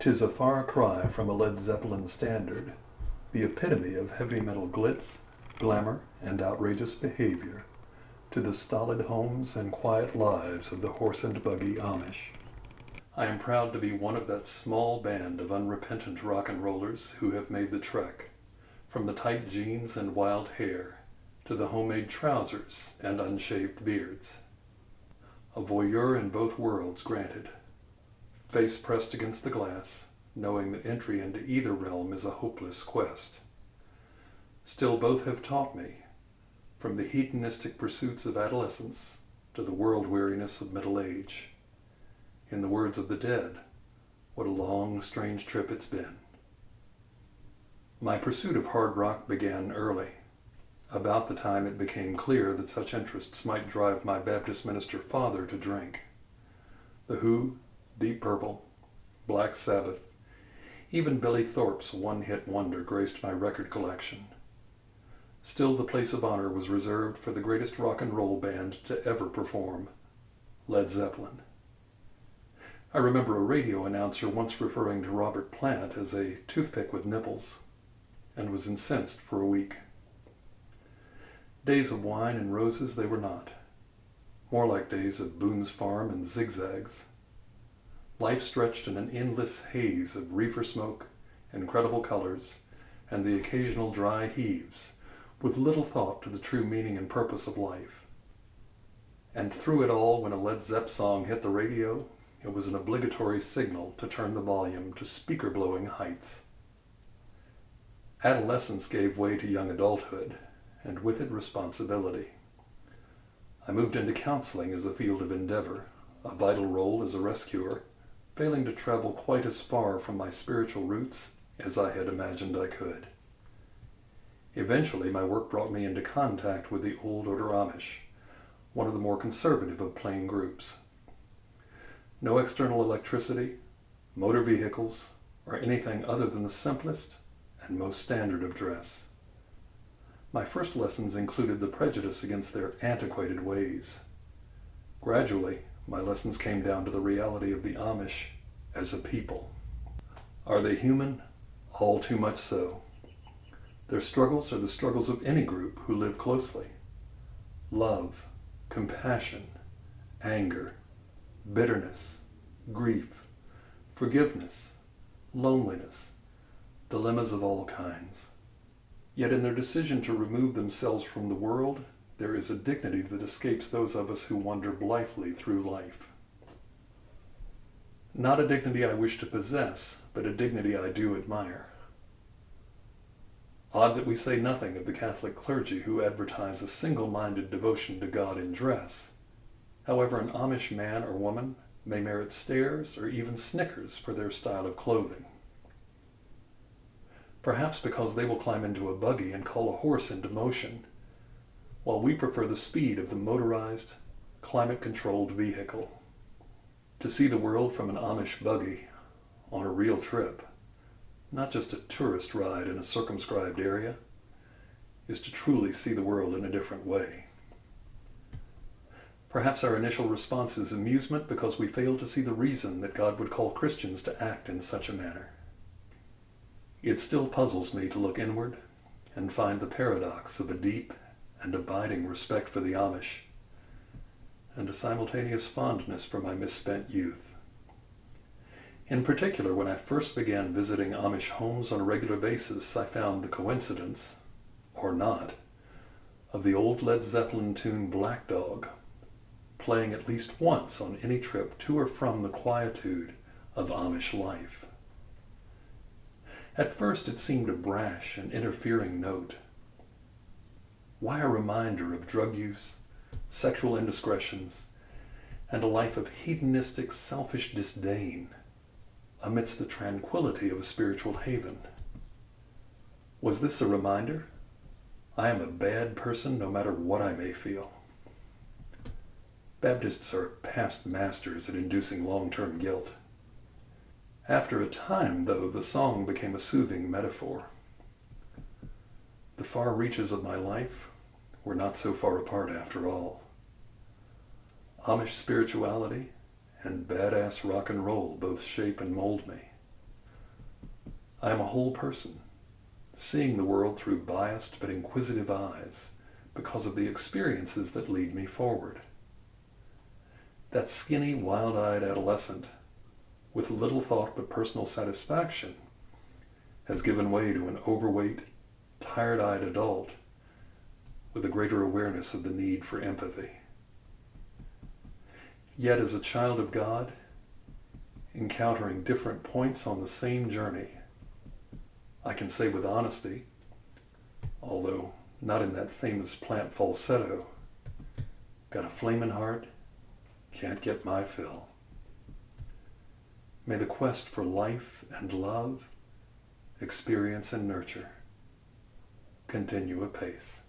'Tis a far cry from a Led Zeppelin standard, the epitome of heavy metal glitz, glamour, and outrageous behavior, to the stolid homes and quiet lives of the horse and buggy Amish. I am proud to be one of that small band of unrepentant rock and rollers who have made the trek, from the tight jeans and wild hair to the homemade trousers and unshaved beards. A voyeur in both worlds granted, face pressed against the glass, knowing that entry into either realm is a hopeless quest. Still, both have taught me, from the hedonistic pursuits of adolescence to the world weariness of middle age. In the words of the dead, what a long, strange trip it's been. My pursuit of hard rock began early, about the time it became clear that such interests might drive my Baptist minister father to drink. The Who, Deep Purple, Black Sabbath, even Billy Thorpe's one-hit wonder graced my record collection. Still, the place of honor was reserved for the greatest rock and roll band to ever perform, Led Zeppelin. I remember a radio announcer once referring to Robert Plant as a toothpick with nipples, and was incensed for a week. Days of wine and roses they were not, more like days of Boone's Farm and zigzags. Life stretched in an endless haze of reefer smoke, incredible colors, and the occasional dry heaves, with little thought to the true meaning and purpose of life. And through it all, when a Led Zepp song hit the radio, it was an obligatory signal to turn the volume to speaker-blowing heights. Adolescence gave way to young adulthood, and with it responsibility. I moved into counseling as a field of endeavor, a vital role as a rescuer, failing to travel quite as far from my spiritual roots as I had imagined I could. Eventually, my work brought me into contact with the Old Order Amish, one of the more conservative of plain groups. No external electricity, motor vehicles, or anything other than the simplest and most standard of dress. My first lessons included the prejudice against their antiquated ways. Gradually, my lessons came down to the reality of the Amish as a people. Are they human? All too much so. Their struggles are the struggles of any group who live closely. Love, compassion, anger, bitterness, grief, forgiveness, loneliness, dilemmas of all kinds. Yet in their decision to remove themselves from the world, there is a dignity that escapes those of us who wander blithely through life. Not a dignity I wish to possess, but a dignity I do admire. Odd that we say nothing of the Catholic clergy who advertise a single-minded devotion to God in dress. However, an Amish man or woman may merit stares or even snickers for their style of clothing. Perhaps because they will climb into a buggy and call a horse into motion, while we prefer the speed of the motorized, climate-controlled vehicle. To see the world from an Amish buggy on a real trip, not just a tourist ride in a circumscribed area, is to truly see the world in a different way. Perhaps our initial response is amusement because we fail to see the reason that God would call Christians to act in such a manner. It still puzzles me to look inward and find the paradox of a deep and abiding respect for the Amish, and a simultaneous fondness for my misspent youth. In particular, when I first began visiting Amish homes on a regular basis, I found the coincidence, or not, of the old Led Zeppelin tune Black Dog playing at least once on any trip to or from the quietude of Amish life. At first it seemed a brash and interfering note. Why a reminder of drug use, sexual indiscretions, and a life of hedonistic, selfish disdain amidst the tranquility of a spiritual haven? Was this a reminder? I am a bad person no matter what I may feel. Baptists are past masters at inducing long-term guilt. After a time, though, the song became a soothing metaphor. The far reaches of my life were not so far apart after all. Amish spirituality and badass rock and roll both shape and mold me, I am a whole person, seeing the world through biased but inquisitive eyes because of the experiences that lead me forward. That skinny, wild-eyed adolescent, with little thought but personal satisfaction, has given way to an overweight, tired-eyed adult with a greater awareness of the need for empathy. Yet as a child of God, encountering different points on the same journey, I can say with honesty, although not in that famous plant falsetto, got a flamin' heart, can't get my fill. May the quest for life and love, experience and nurture continue apace.